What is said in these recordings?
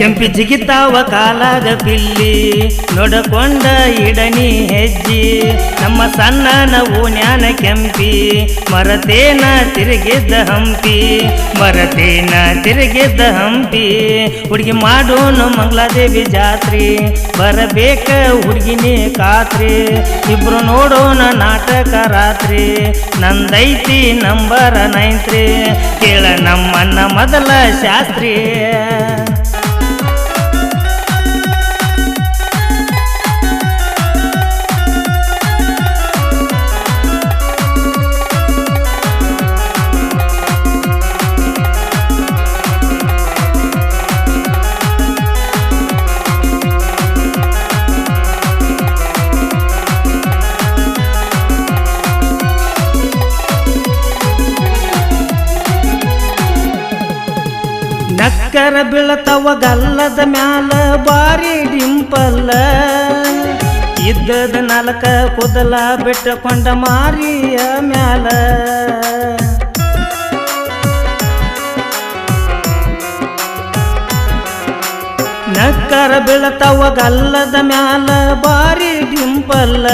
ಕೆಂಪಿ ಜಿಗಿತಾವ ಕಾಲಾಗ ಪಿಲ್ಲಿ ನೋಡಕೊಂಡ ಇಡನಿ ಹೆಜ್ಜಿ ನಮ್ಮ ಸಣ್ಣನ ಓಣ್ಯಾನ ಕೆಂಪಿ ಮರತೇನ ತಿರುಗಿದ್ದ ಹಂಪಿ ಮರತೇನ ತಿರುಗಿದ್ದ ಹಂಪಿ ಹುಡುಗಿ ಮಾಡೋನು ಮಂಗಳಾದೇವಿ ಜಾತ್ರಿ ಬರಬೇಕ ಹುಡುಗಿನಿ ಖಾತ್ರಿ ಇಬ್ರು ನೋಡೋಣ ನಾಟಕ ರಾತ್ರಿ ನಂದೈತಿ ನಂಬರ 9 ಕೇಳ ನಮ್ಮನ್ನ ಮೊದಲ ಶಾಸ್ತ್ರಿ ನಕ್ಕರ ಬೀಳತವ ಗಲ್ಲದ ಮ್ಯಾಲ ಬಾರಿ ಡಿಂಪಲ್ಲ ಇದ್ದದ ನಾಲ್ಕ ಕುದಲ ಬಿಟ್ಟಕೊಂಡ ಮಾರಿಯ ಮ್ಯಾಲ ನಕ್ಕರ ಬೀಳತವ ಗಲ್ಲದ ಮ್ಯಾಲ ಬಾರಿ ಡಿಂಪಲ್ಲ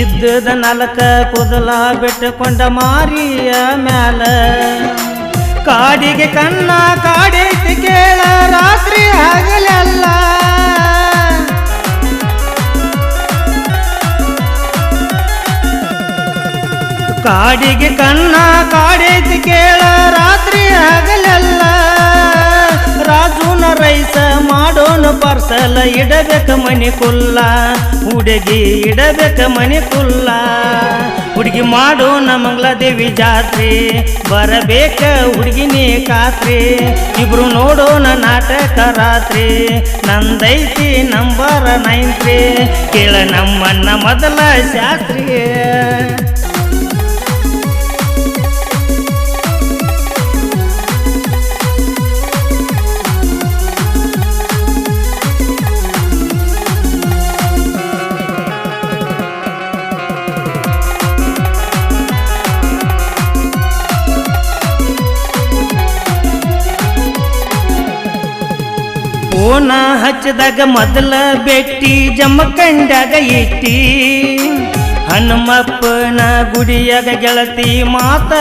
ಇದ್ದದ ನಾಲ್ಕ ಕುದಲ ಬಿಟ್ಟಕೊಂಡ ಮಾರಿಯ ಮ್ಯಾಲ ಕಾಡಿಗೆ ಕಣ್ಣ ಕಾಡೈತಿ ಕೇಳ ರಾತ್ರಿ ಹಗಲೆಲ್ಲ ಕಾಡಿಗೆ ಕಣ್ಣ ಕಾಡೈತಿ ಕೇಳ ರಾತ್ರಿ ಹಗಲೆಲ್ಲ ರಾಜುನ ರೈಸ ಮಾಡೋನು ಪಾರ್ಸಲ ಇಡಬೇಕ ಮನಿ ಕುಲ್ಲ ಹುಡುಗಿ ಇಡಬೇಕ ಮನಿ ಕುಲ್ಲ ಹುಡುಗಿ ಮಾಡೋಣ ಮಂಗಳಾದೇವಿ ಜಾತ್ರೆ ಬರಬೇಕ ಹುಡುಗಿನಿ ಖಾತ್ರಿ ಇಬ್ರು ನೋಡೋಣ ನಾಟಕ ರಾತ್ರಿ ನಂದೈತಿ ನಂಬರ 9 ಕೇಳ ನಮ್ಮನ್ನ ಮೊದಲ ಶಾಸ್ತ್ರಿ ಓನ ಹಚ್ಚದಾಗ ಮೊದಲ ಬೆಟ್ಟಿ ಜಮಖಂಡಾಗ ಇಟ್ಟಿ ಹನುಮಪ್ಪನ ಗುಡಿಯಾಗ ಗೆಳತಿ ಮಾತ